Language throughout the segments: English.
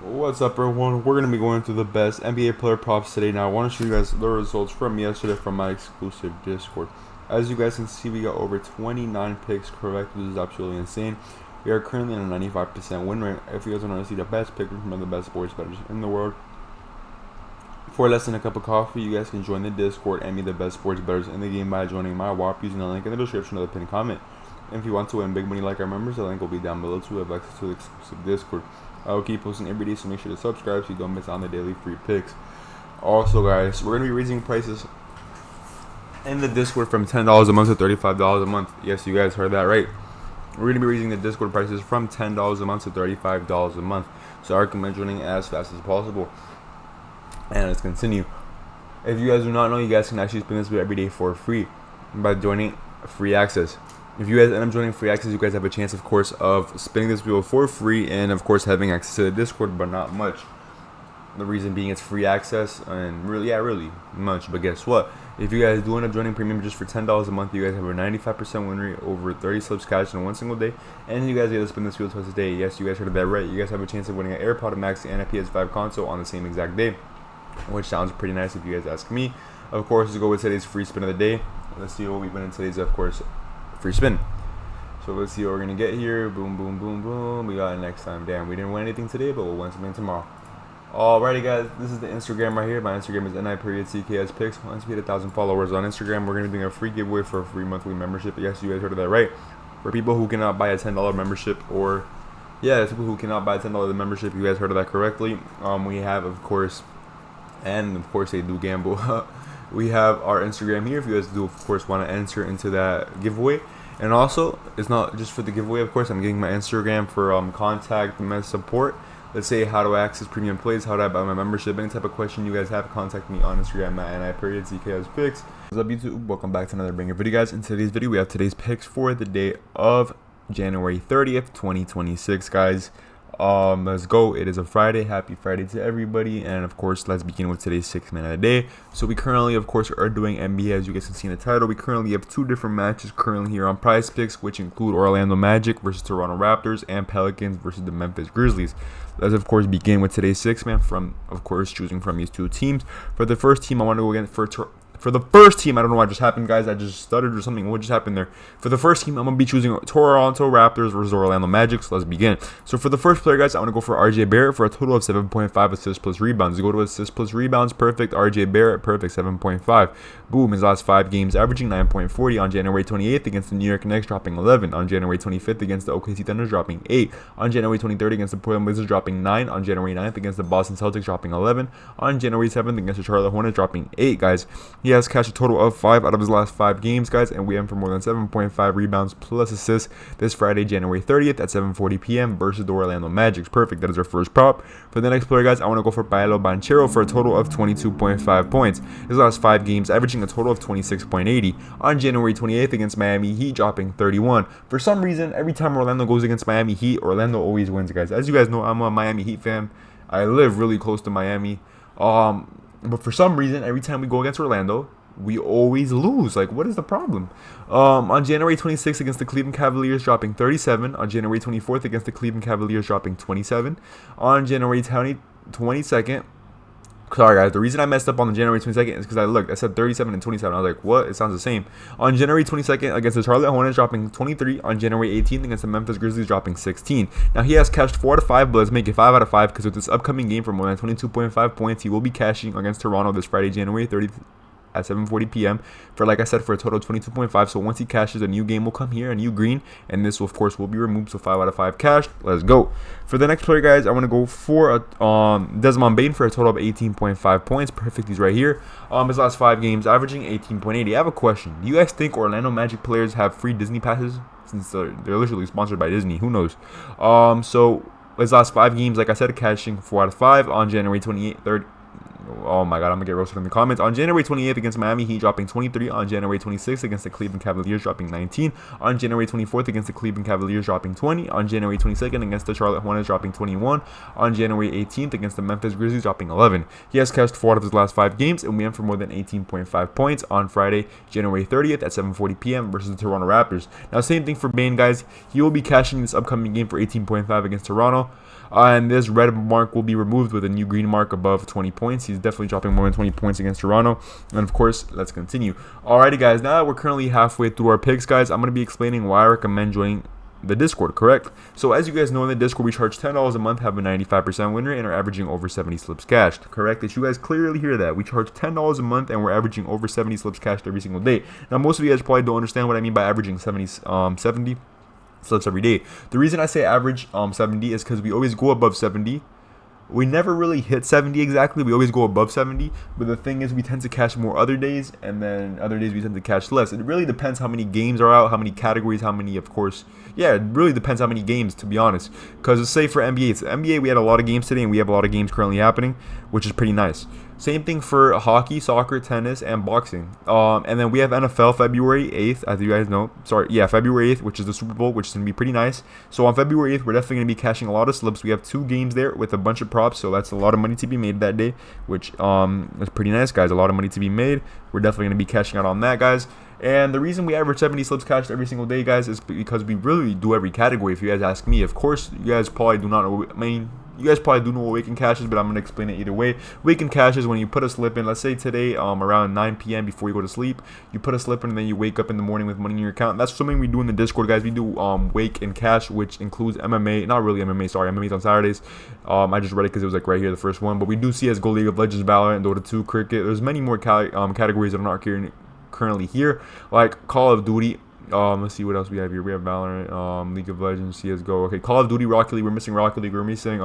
What's up, everyone? We're going to be going through the best NBA player props today. Now, I want to show you guys the results from yesterday from my exclusive Discord. As you guys can see, we got over 29 picks correct, which is absolutely insane. We are currently on a 95% win rate. If you guys want to see the best pickers from the best sports bettors in the world, for less than a cup of coffee, you guys can join the Discord and be the best sports bettors in the game by joining my WAP using the link in the description of the pinned comment. And if you want to win big money like our members, the link will be down below to have access to the exclusive Discord. I will keep posting every day, so make sure to subscribe so you don't miss out on the daily free picks. Also, guys, we're going to be raising prices in the Discord from $10 a month to $35 a month. Yes, you guys heard that right. We're going to be raising the Discord prices from $10 a month to $35 a month. So I recommend joining as fast as possible. And let's continue. If you guys do not know, you guys can actually spin this every day for free by joining free access. If you guys end up joining free access, you guys have a chance, of course, of spinning this wheel for free and, of course, having access to the Discord, but not much. The reason being it's free access and really much. But guess what? If you guys do end up joining premium just for $10 a month, you guys have a 95% win rate, over 30 slips cash in one single day, and you guys get to spin this wheel twice a day. Yes, you guys heard that right. You guys have a chance of winning an AirPod Max and a PS5 console on the same exact day, which sounds pretty nice if you guys ask me. Of course, let's go with today's free spin of the day. Let's see what we win in today's, of course, free spin. So let's see what we're gonna get here. Boom, boom, boom, boom. We got it next time. Damn, we didn't win anything today, but we'll win something tomorrow. Alrighty, guys, this is the Instagram right here. My Instagram is @PRIZEPICKS. Once we hit 1,000 followers on Instagram, we're gonna be doing a free giveaway for a free monthly membership. Yes, you guys heard of that right. For people who cannot buy a $10 membership, or people who cannot buy a $10 membership, you guys heard of that correctly. We have, of course, and of course they do gamble. We have our Instagram here if you guys do, of course, want to enter into that giveaway. And also, it's not just for the giveaway, of course. I'm getting my Instagram for contact and support. Let's say how do I access premium plays, how do I buy my membership, any type of question you guys have, contact me on Instagram @NI_PRIZEPICKS. What's up, YouTube? Welcome back to another banger video, guys. In today's video, we have today's picks for the day of January 30th, 2026, guys. Let's go. It is a Friday. Happy Friday to everybody. And of course, let's begin with today's 6-man of the day. So we currently, of course, are doing NBA. As you guys can see in the title, we currently have two different matches currently here on PrizePicks, which include Orlando Magic versus Toronto Raptors and Pelicans versus the Memphis Grizzlies. Let's, of course, begin with today's 6-man from, of course, choosing from these two teams. For the first team, I want to go again for the first team. I don't know what just happened, guys. I just stuttered or something. What just happened there? For the first team, I'm going to be choosing Toronto Raptors versus Orlando Magic. So let's begin. So for the first player, guys, I want to go for RJ Barrett for a total of 7.5 assists plus rebounds. You go to assists plus rebounds, perfect. RJ Barrett, perfect, 7.5. Boom, his last 5 games, averaging 9.40 on January 28th against the New York Knicks, dropping 11. On January 25th against the OKC Thunder, dropping 8. On January 23rd against the Portland Blazers, dropping 9. On January 9th against the Boston Celtics, dropping 11. On January 7th against the Charlotte Hornets, dropping 8, guys. He has cashed a total of 5 out of his last 5 games, guys, and we aim for more than 7.5 rebounds plus assists this Friday, January 30th at 7:40 p.m. versus the Orlando Magic. Perfect. That is our first prop. For the next player, guys, I want to go for Paolo Banchero for a total of 22.5 points. His last 5 games, averaging a total of 26.80. On January 28th against Miami Heat, dropping 31. For some reason, every time Orlando goes against Miami Heat, Orlando always wins, guys. As you guys know, I'm a Miami Heat fan. I live really close to Miami. But for some reason, every time we go against Orlando, we always lose. Like, what is the problem? On January 26th against the Cleveland Cavaliers, dropping 37. On January 24th against the Cleveland Cavaliers, dropping 27. On January 22nd, sorry, guys, the reason I messed up on the January 22nd is because I said 37 and 27. I was like, what? It sounds the same. On January 22nd against the Charlotte Hornets, dropping 23. On January 18th against the Memphis Grizzlies, dropping 16. Now, he has cashed 4 out of 5, but let's make it 5 out of 5 because with this upcoming game for more than 22.5 points, he will be cashing against Toronto this Friday, January 30th at 7:40 p.m. for, like I said, for a total of 22.5. So once he cashes, a new game will come here, a new green, and this, of course, will be removed. So 5 out of 5 cashed. Let's go. For the next player, guys, I want to go for Desmond Bane for a total of 18.5 points. Perfect. He's right here. His last 5 games, averaging 18.80. I have a question. Do you guys think Orlando Magic players have free Disney passes? Since they're literally sponsored by Disney. Who knows? So his last 5 games, like I said, cashing 4 out of 5 on January 28th. Oh my god, I'm gonna get roasted in the comments. On January 28th against Miami Heat, dropping 23. On January 26th against the Cleveland Cavaliers, dropping 19. On January 24th against the Cleveland Cavaliers, dropping 20. On January 22nd against the Charlotte Hornets, dropping 21. On January 18th against the Memphis Grizzlies, dropping 11. He has cashed 4 out of his last 5 games, and we aim for more than 18.5 points on Friday, January 30th at 7:40 p.m. versus the Toronto Raptors. Now, same thing for Bane, guys. He will be cashing this upcoming game for 18.5 against Toronto. And this red mark will be removed with a new green mark above 20 points. He's definitely dropping more than 20 points against Toronto. And of course, let's continue. Alrighty, guys, now that we're currently halfway through our picks, guys, I'm going to be explaining why I recommend joining the Discord, correct? So as you guys know, in the Discord, we charge $10 a month, have a 95% win rate, and are averaging over 70 slips cashed, correct? Did you guys clearly hear that? We charge $10 a month, and we're averaging over 70 slips cashed every single day. Now, most of you guys probably don't understand what I mean by averaging 70 slips every day. The reason I say average 70 is because we always go above 70. We never really hit 70 exactly. We always go above 70. But the thing is, we tend to cash more other days, and then other days we tend to cash less. It really depends how many games are out, how many categories, how many, of course. Yeah, it really depends how many games, to be honest. Because let's say for NBA, it's NBA, we had a lot of games today, and we have a lot of games currently happening, which is pretty nice. Same thing for hockey, soccer, tennis, and boxing. And then we have NFL February 8th, as you guys know. February 8th, which is the Super Bowl, which is going to be pretty nice. So on February 8th, we're definitely going to be cashing a lot of slips. We have 2 games there with a bunch of props, so that's a lot of money to be made that day, which is pretty nice, guys. A lot of money to be made. We're definitely going to be cashing out on that, guys. And the reason we average 70 slips cashed every single day, guys, is because we really do every category. If you guys ask me, of course, you guys probably do not know. I mean, you guys probably do know what Waken Cash is, but I'm going to explain it either way. Waken Cash is when you put a slip in. Let's say today, around 9 p.m. before you go to sleep, you put a slip in, and then you wake up in the morning with money in your account. That's something we do in the Discord, guys. We do Wake and Cash, which includes MMA. Not really MMA, sorry. MMA's on Saturdays. I just read it because it was like right here, the first one. But we do CSGO, League of Legends, Valorant, Dota 2, Cricket. There's many more categories that are not currently here, like Call of Duty. Let's see what else we have here. We have Valorant, League of Legends, CSGO. Okay, Call of Duty, Rocket League. We're missing Rocket League. We're missing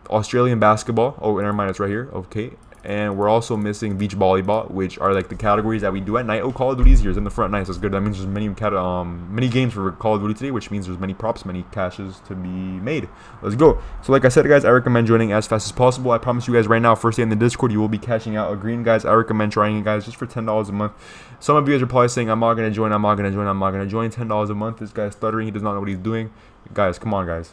Australian basketball. Oh, never mind, it's right here. Okay. And we're also missing beach volleyball, which are like the categories that we do at night. Oh, Call of Duty here is in the front. Nice, that's good. That means there's many games for Call of Duty today, which means there's many props, many caches to be made. Let's go. So like I said, guys, I recommend joining as fast as possible. I promise you guys right now, first day in the Discord, you will be cashing out a green, guys. I recommend trying it, guys, just for $10 a month. Some of you guys are probably saying, I'm not going to join, I'm not going to join, I'm not going to join. $10 a month. This guy's stuttering. He does not know what he's doing. Guys, come on, guys.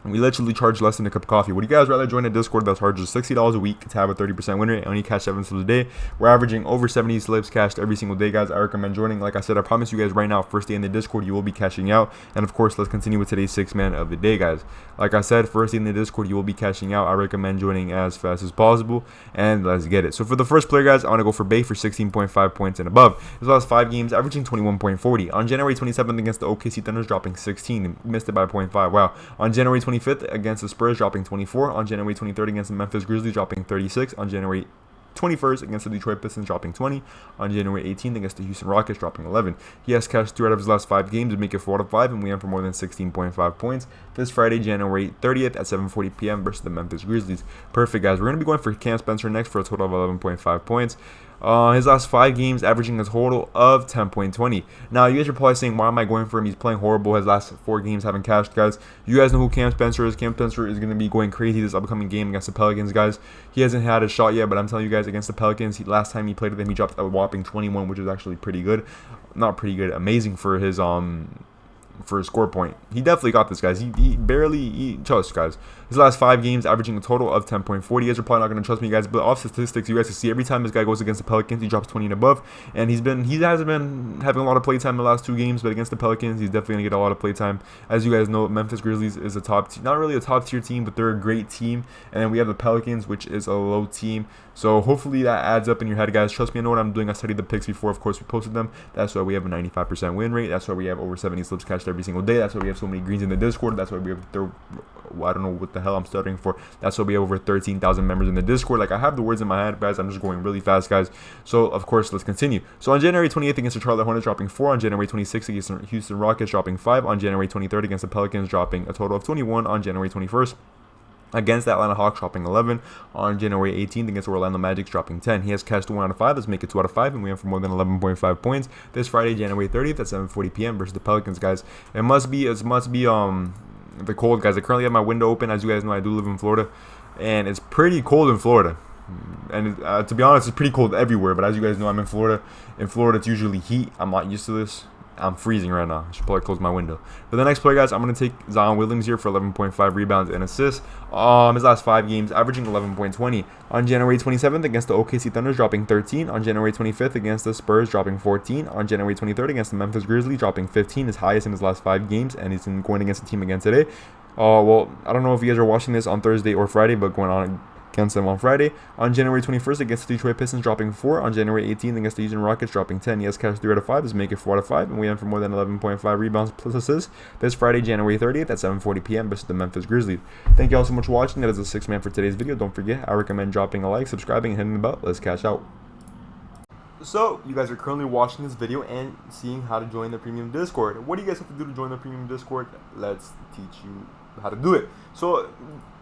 We literally charge less than a cup of coffee. Would you guys rather join a Discord that charges $60 a week to have a 30% win rate and only cash 7 slips a day? We're averaging over 70 slips cashed every single day, guys. I recommend joining. Like I said, I promise you guys right now, first day in the Discord, you will be cashing out. And of course, let's continue with today's 6-man of the day, guys. Like I said, first day in the Discord, you will be cashing out. I recommend joining as fast as possible. And let's get it. So for the first player, guys, I want to go for Bay for 16.5 points and above. His last 5 games, averaging 21.40. On January 27th against the OKC Thunders, dropping 16. Missed it by 0.5. Wow. On January 25th against the Spurs, dropping 24. On January 23rd against the Memphis Grizzlies, dropping 36. On January 21st against the Detroit Pistons, dropping 20. On January 18th against the Houston Rockets, dropping 11. He has cashed 3 out of his last 5 games to make it 4 out of 5, and we have for more than 16.5 points this Friday, January 30th at 7:40 p.m. versus the Memphis Grizzlies. Perfect, guys. We're going to be going for Cam Spencer next for a total of 11.5 points. His last 5 games averaging a total of 10.20. Now, you guys are probably saying, why am I going for him? He's playing horrible. His last 4 games haven't cashed, guys. You guys know who Cam Spencer is. Cam Spencer is going to be going crazy this upcoming game against the Pelicans, guys. He hasn't had a shot yet, but I'm telling you guys, against the Pelicans, last time he played with them, he dropped a whopping 21, which is actually pretty good. Not pretty good, amazing for his score point. He definitely got this, guys. He barely trust, guys. His last 5 games averaging a total of 10.40. You guys are probably not going to trust me, guys, but off statistics, you guys can see every time this guy goes against the Pelicans, he drops 20 and above. And he hasn't been having a lot of playtime in the last 2 games, but against the Pelicans, he's definitely going to get a lot of playtime. As you guys know, Memphis Grizzlies is a not really a top tier team, but they're a great team. And then we have the Pelicans, which is a low team. So hopefully that adds up in your head, guys. Trust me, I know what I'm doing. I studied the picks before, of course, we posted them. That's why we have a 95% win rate. That's why we have over 70 slips cashed every single day. That's why we have so many greens in the Discord. That's why we have I don't know what the hell I'm stuttering for. That's why we have over 13,000 members in the Discord. Like, I have the words in my head, guys. I'm just going really fast, guys. So, of course, let's continue. So, on January 28th against the Charlotte Hornets, dropping 4. On January 26th against the Houston Rockets, dropping 5. On January 23rd against the Pelicans, dropping a total of 21. On January 21st against the Atlanta Hawks, dropping 11. On January 18th against the Orlando Magic, dropping 10. He has cashed 1 out of 5. Let's make it 2 out of 5, and we have for more than 11.5 points this Friday, January 30th at 7:40 p.m. versus the Pelicans, guys. It must be the cold, guys. I currently have my window open. As you guys know, I do live in Florida, and it's pretty cold in Florida. And to be honest, it's pretty cold everywhere. But as you guys know, I'm in Florida. In Florida, it's usually heat. I'm not used to this. I'm freezing right now. I should probably close my window. For the next player, guys, I'm going to take Zion Williams here for 11.5 rebounds and assists. His last 5 games, averaging 11.20. On January 27th against the OKC Thunders, dropping 13. On January 25th against the Spurs, dropping 14. On January 23rd against the Memphis Grizzlies, dropping 15, his highest in his last 5 games. And he's going against the team again today. Well, I don't know if you guys are watching this on Thursday or Friday, but going on against them on Friday. On January 21st, against the Detroit Pistons, dropping 4. On January 18th, against the Houston Rockets, dropping 10. Yes, cash 3 out of 5 is make it 4 out of 5, and we end for more than 11.5 rebounds plus assists. This Friday, January 30th at 7:40 p.m. versus the Memphis Grizzlies. Thank you all so much for watching. That is the 6th man for today's video. Don't forget, I recommend dropping a like, subscribing, and hitting the bell. Let's cash out. So, you guys are currently watching this video and seeing how to join the premium Discord. What do you guys have to do to join the premium Discord? Let's teach you how to do it. So,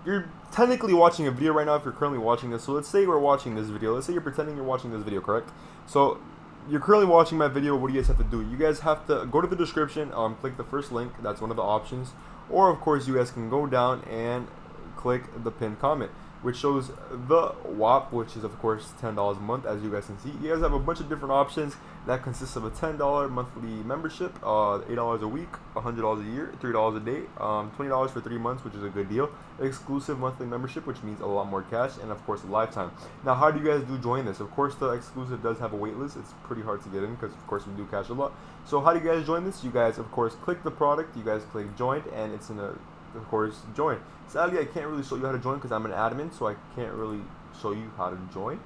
you're technically watching a video right now if you're currently watching this. So, let's say we're watching this video. Let's say you're pretending you're watching this video, correct? So, you're currently watching my video. What do you guys have to do? You guys have to go to the description, click the first link. That's one of the options. Or, of course, you guys can go down and click the pinned comment, which shows the WAP, which is of course $10 a month. As you guys can see, you guys have a bunch of different options that consists of a $10 monthly membership, $8 a week, $100 a year, $3 a day, $20 for 3 months, which is a good deal, exclusive monthly membership, which means a lot more cash, and of course a lifetime. Now, how do you guys do join this? Of course, the exclusive does have a wait list. It's pretty hard to get in because of course we do cash a lot. So how do you guys join this? You guys of course click the product, you guys click join, and it's in a, of course, join. Sadly, I can't really show you how to join because I'm an admin, so I can't really show you how to join.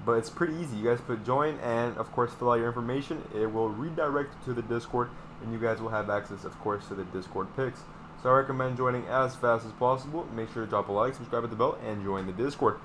But it's pretty easy. You guys put join and, of course, fill out your information. It will redirect you to the Discord, and you guys will have access, of course, to the Discord picks. So I recommend joining as fast as possible. Make sure to drop a like, subscribe, hit the bell, and join the Discord.